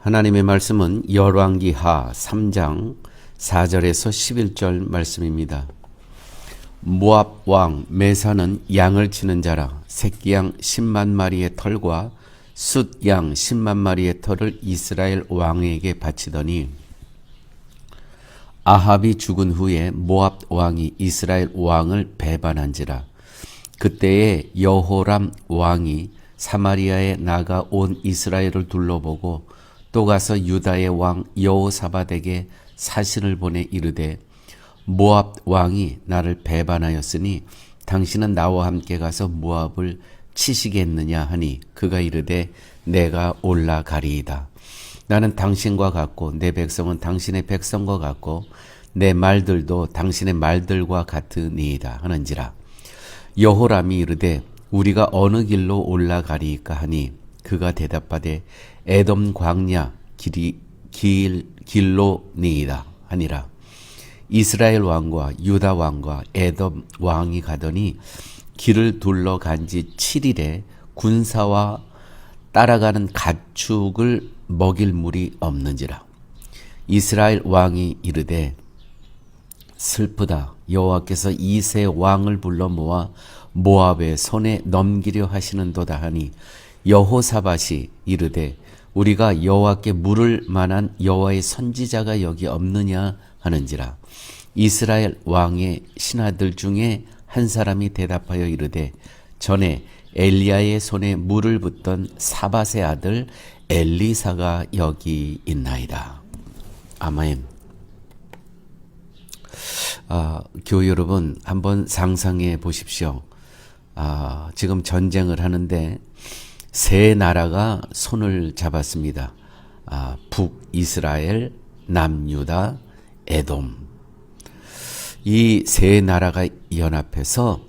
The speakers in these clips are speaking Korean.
하나님의 말씀은 열왕기하 3장 4절에서 11절 말씀입니다. 모압 왕 메사는 양을 치는 자라 새끼양 10만 마리의 털과 숫양 10만 마리의 털을 이스라엘 왕에게 바치더니 아합이 죽은 후에 모압 왕이 이스라엘 왕을 배반한지라. 그때에 여호람 왕이 사마리아에 나가 온 이스라엘을 둘러보고 또 가서 유다의 왕 여호사밧에게 사신을 보내 이르되 모압 왕이 나를 배반하였으니 당신은 나와 함께 가서 모압을 치시겠느냐 하니 그가 이르되 내가 올라가리이다. 나는 당신과 같고 내 백성은 당신의 백성과 같고 내 말들도 당신의 말들과 같으니이다 하는지라. 여호람이 이르되 우리가 어느 길로 올라가리이까 하니 그가 대답하되 에돔 광야 길로니이다 하니라. 이스라엘 왕과 유다 왕과 에돔 왕이 가더니 길을 둘러간 지 7일에 군사와 따라가는 가축을 먹일 물이 없는지라. 이스라엘 왕이 이르되 슬프다. 여호와께서 이 세 왕을 불러 모아 모압의 손에 넘기려 하시는도다 하니 여호사밧이 이르되 우리가 여호와께 물을 만한 여호와의 선지자가 여기 없느냐 하는지라. 이스라엘 왕의 신하들 중에 한 사람이 대답하여 이르되 전에 엘리야의 손에 물을 붓던 사밧의 아들 엘리사가 여기 있나이다. 아멘. 교회 여러분, 한번 상상해 보십시오. 지금 전쟁을 하는데 세 나라가 손을 잡았습니다. 북이스라엘, 남유다, 에돔. 이 세 나라가 연합해서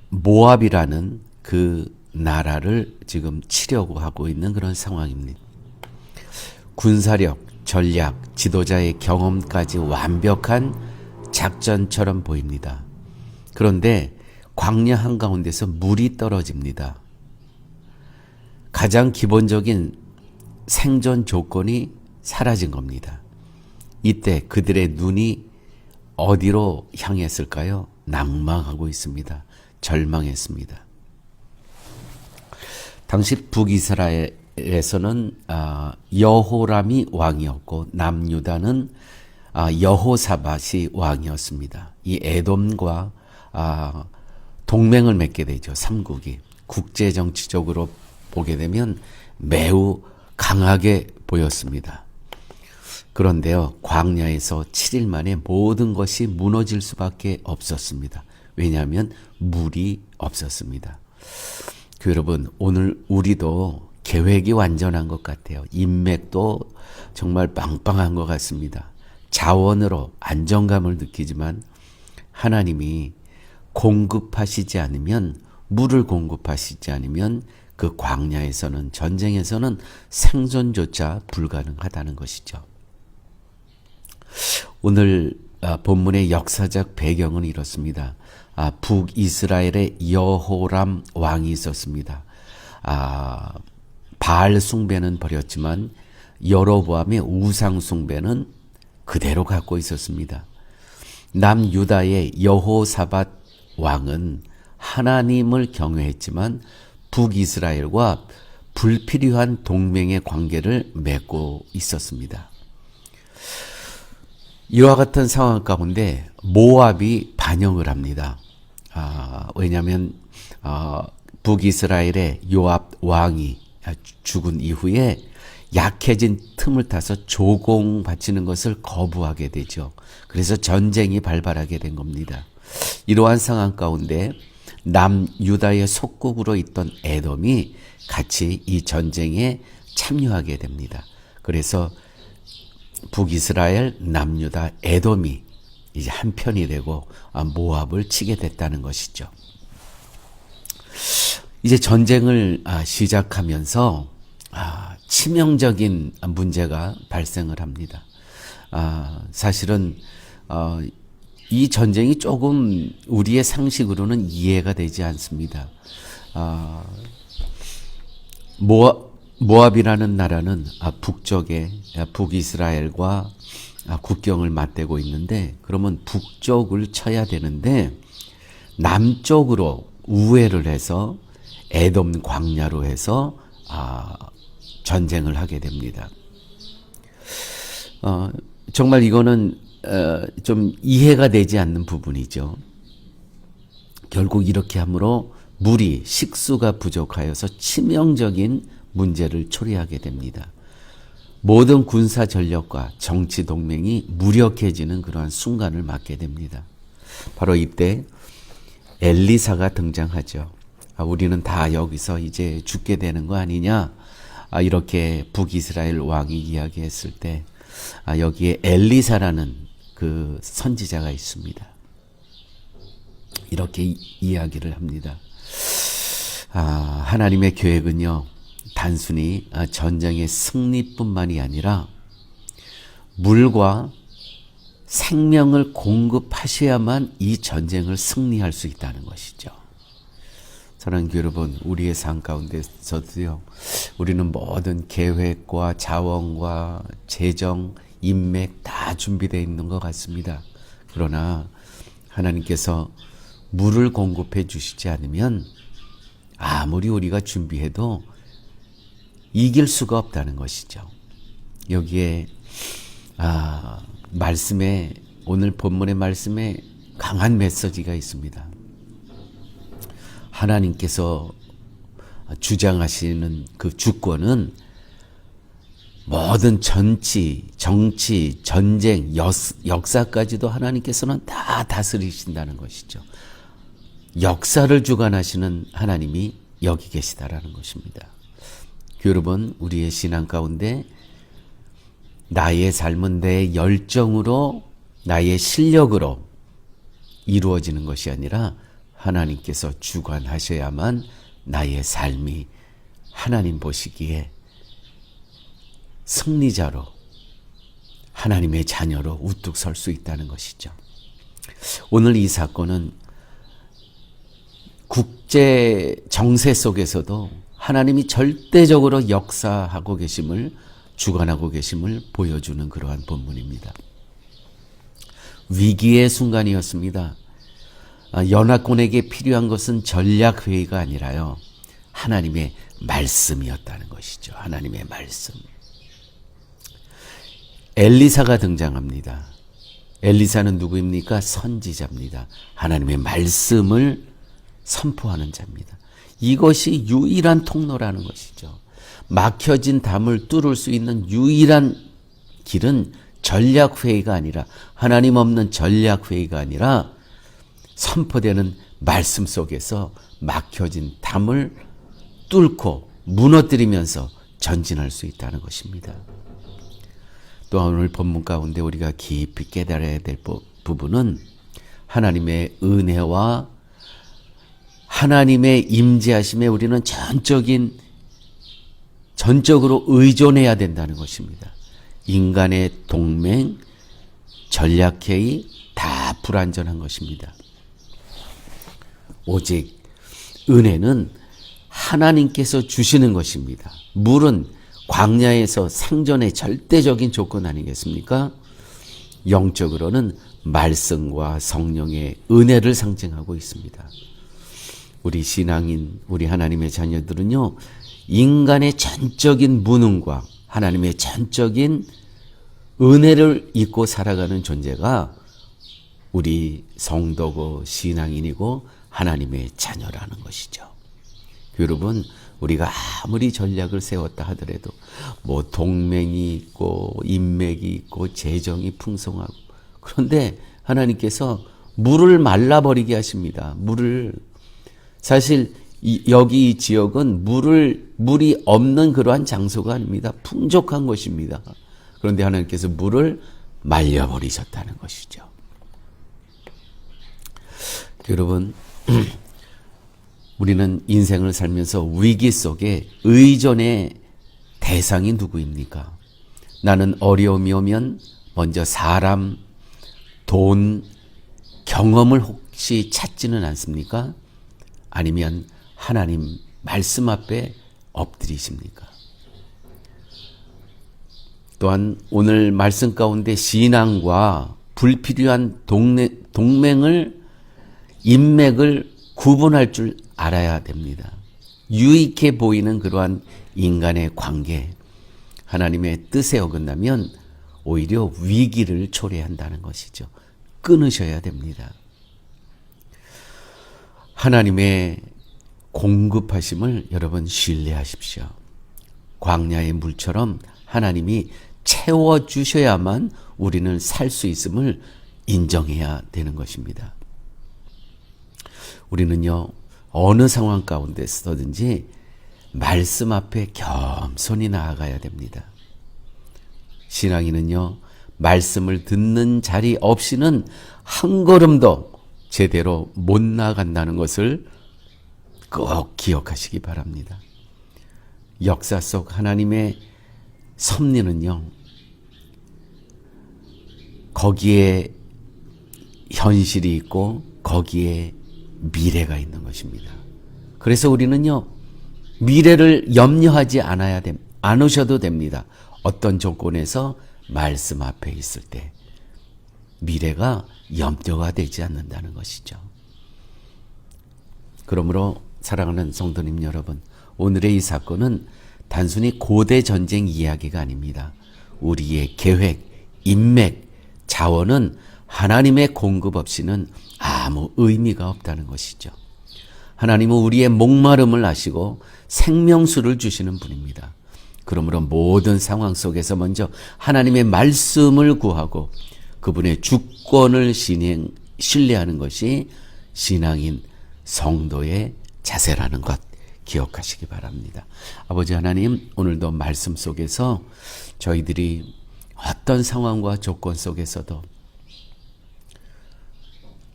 모압이라는 그 나라를 지금 치려고 하고 있는 그런 상황입니다. 군사력, 전략, 지도자의 경험까지 완벽한 작전처럼 보입니다. 그런데 광야 한가운데서 물이 떨어집니다. 가장 기본적인 생존 조건이 사라진 겁니다. 이때 그들의 눈이 어디로 향했을까요? 낭망하고 있습니다. 절망했습니다. 당시 북이스라엘에서는 여호람이 왕이었고 남유다는 여호사밧이 왕이었습니다. 이 에돔과 동맹을 맺게 되죠. 삼국이. 국제정치적으로 보게 되면 매우 강하게 보였습니다. 그런데요, 광야에서 7일 만에 모든 것이 무너질 수밖에 없었습니다. 왜냐하면 물이 없었습니다. 여러분, 오늘 우리도 계획이 완전한 것 같아요. 인맥도 정말 빵빵한 것 같습니다. 자원으로 안정감을 느끼지만 하나님이 공급하시지 않으면, 물을 공급하시지 않으면 그 광야에서는, 전쟁에서는 생존조차 불가능하다는 것이죠. 오늘 본문의 역사적 배경은 이렇습니다. 북이스라엘에 여호람 왕이 있었습니다. 바알 숭배는 버렸지만 여로보암의 우상 숭배는 그대로 갖고 있었습니다. 남유다의 여호사밧 왕은 하나님을 경외했지만 북이스라엘과 불필요한 동맹의 관계를 맺고 있었습니다. 이와 같은 상황 가운데 모압이 반영을 합니다. 왜냐하면 북이스라엘의 요압 왕이 죽은 이후에 약해진 틈을 타서 조공 바치는 것을 거부하게 되죠. 그래서 전쟁이 발발하게 된 겁니다. 이러한 상황 가운데 남유다의 속국으로 있던 에돔이 같이 이 전쟁에 참여하게 됩니다. 그래서 북이스라엘, 남유다, 에돔이 이제 한편이 되고 모압을 치게 됐다는 것이죠. 이제 전쟁을 시작하면서 치명적인 문제가 발생을 합니다. 사실은 이 전쟁이 조금 우리의 상식으로는 이해가 되지 않습니다. 모압이라는 나라는 북쪽에 북이스라엘과 국경을 맞대고 있는데, 그러면 북쪽을 쳐야 되는데 남쪽으로 우회를 해서 에돔 광야로 해서 전쟁을 하게 됩니다. 정말 이거는 좀 이해가 되지 않는 부분이죠. 결국 이렇게 함으로 물이 식수가 부족하여서 치명적인 문제를 초래하게 됩니다. 모든 군사 전력과 정치 동맹이 무력해지는 그러한 순간을 맞게 됩니다. 바로 이때 엘리사가 등장하죠. 우리는 다 여기서 이제 죽게 되는 거 아니냐? 이렇게 북이스라엘 왕이 이야기했을 때 여기에 엘리사라는 그 선지자가 있습니다. 이렇게 이야기를 합니다. 하나님의 계획은요, 단순히 전쟁의 승리뿐만이 아니라 물과 생명을 공급하셔야만 이 전쟁을 승리할 수 있다는 것이죠. 사랑하는 여러분, 우리의 삶 가운데서도요, 우리는 모든 계획과 자원과 재정, 인맥 다 준비되어 있는 것 같습니다. 그러나 하나님께서 물을 공급해 주시지 않으면 아무리 우리가 준비해도 이길 수가 없다는 것이죠. 여기에 말씀에, 오늘 본문의 말씀에 강한 메시지가 있습니다. 하나님께서 주장하시는 그 주권은 모든 정치, 전쟁, 역사까지도 하나님께서는 다 다스리신다는 것이죠. 역사를 주관하시는 하나님이 여기 계시다라는 것입니다. 여러분, 우리의 신앙 가운데 나의 삶은 내 열정으로, 나의 실력으로 이루어지는 것이 아니라 하나님께서 주관하셔야만 나의 삶이 하나님 보시기에 승리자로, 하나님의 자녀로 우뚝 설 수 있다는 것이죠. 오늘 이 사건은 국제 정세 속에서도 하나님이 절대적으로 역사하고 계심을, 주관하고 계심을 보여주는 그러한 본문입니다. 위기의 순간이었습니다. 연합군에게 필요한 것은 전략회의가 아니라요, 하나님의 말씀이었다는 것이죠. 하나님의 말씀. 엘리사가 등장합니다. 엘리사는 누구입니까? 선지자입니다. 하나님의 말씀을 선포하는 자입니다. 이것이 유일한 통로라는 것이죠. 막혀진 담을 뚫을 수 있는 유일한 길은 전략회의가 아니라, 하나님 없는 전략회의가 아니라 선포되는 말씀 속에서 막혀진 담을 뚫고 무너뜨리면서 전진할 수 있다는 것입니다. 또 오늘 본문 가운데 우리가 깊이 깨달아야 될 부분은 하나님의 은혜와 하나님의 임재하심에 우리는 전적으로 의존해야 된다는 것입니다. 인간의 동맹, 전략회의 다 불완전한 것입니다. 오직 은혜는 하나님께서 주시는 것입니다. 물은 광야에서 생존의 절대적인 조건 아니겠습니까? 영적으로는 말씀과 성령의 은혜를 상징하고 있습니다. 우리 신앙인, 우리 하나님의 자녀들은요, 인간의 전적인 무능과 하나님의 전적인 은혜를 잊고 살아가는 존재가 우리 성도고 신앙인이고 하나님의 자녀라는 것이죠. 여러분, 우리가 아무리 전략을 세웠다 하더라도 뭐 동맹이 있고 인맥이 있고 재정이 풍성하고, 그런데 하나님께서 물을 말라버리게 하십니다. 물을, 사실 여기 이 지역은 물이 없는 그러한 장소가 아닙니다. 풍족한 곳입니다. 그런데 하나님께서 물을 말려버리셨다는 것이죠. 여러분, 우리는 인생을 살면서 위기 속에 의존의 대상이 누구입니까? 나는 어려움이 오면 먼저 사람, 돈, 경험을 혹시 찾지는 않습니까? 아니면 하나님 말씀 앞에 엎드리십니까? 또한 오늘 말씀 가운데 신앙과 불필요한 동맹을, 인맥을 구분할 줄 알아야 됩니다. 유익해 보이는 그러한 인간의 관계, 하나님의 뜻에 어긋나면 오히려 위기를 초래한다는 것이죠. 끊으셔야 됩니다. 하나님의 공급하심을 여러분 신뢰하십시오. 광야의 물처럼 하나님이 채워주셔야만 우리는 살 수 있음을 인정해야 되는 것입니다. 우리는요, 어느 상황 가운데 서든지 말씀 앞에 겸손히 나아가야 됩니다. 신앙인은요, 말씀을 듣는 자리 없이는 한 걸음도 제대로 못 나간다는 것을 꼭 기억하시기 바랍니다. 역사 속 하나님의 섭리는요, 거기에 현실이 있고 거기에 미래가 있는 것입니다. 그래서 우리는요, 미래를 염려하지 않으셔도 됩니다. 어떤 조건에서 말씀 앞에 있을 때 미래가 염려가 되지 않는다는 것이죠. 그러므로 사랑하는 성도님 여러분, 오늘의 이 사건은 단순히 고대 전쟁 이야기가 아닙니다. 우리의 계획, 인맥, 자원은 하나님의 공급 없이는 아무 의미가 없다는 것이죠. 하나님은 우리의 목마름을 아시고 생명수를 주시는 분입니다. 그러므로 모든 상황 속에서 먼저 하나님의 말씀을 구하고 그분의 주권을 신뢰하는 것이 신앙인 성도의 자세라는 것 기억하시기 바랍니다. 아버지 하나님, 오늘도 말씀 속에서 저희들이 어떤 상황과 조건 속에서도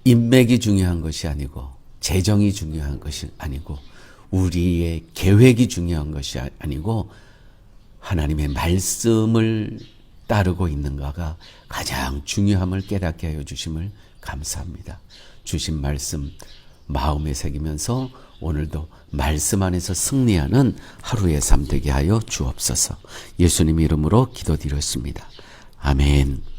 인맥이 중요한 것이 아니고 재정이 중요한 것이 아니고 우리의 계획이 중요한 것이 아니고 하나님의 말씀을 따르고 있는가가 가장 중요함을 깨닫게 하여 주심을 감사합니다. 주신 말씀 마음에 새기면서 오늘도 말씀 안에서 승리하는 하루의 삶 되게 하여 주옵소서. 예수님 이름으로 기도드렸습니다. 아멘.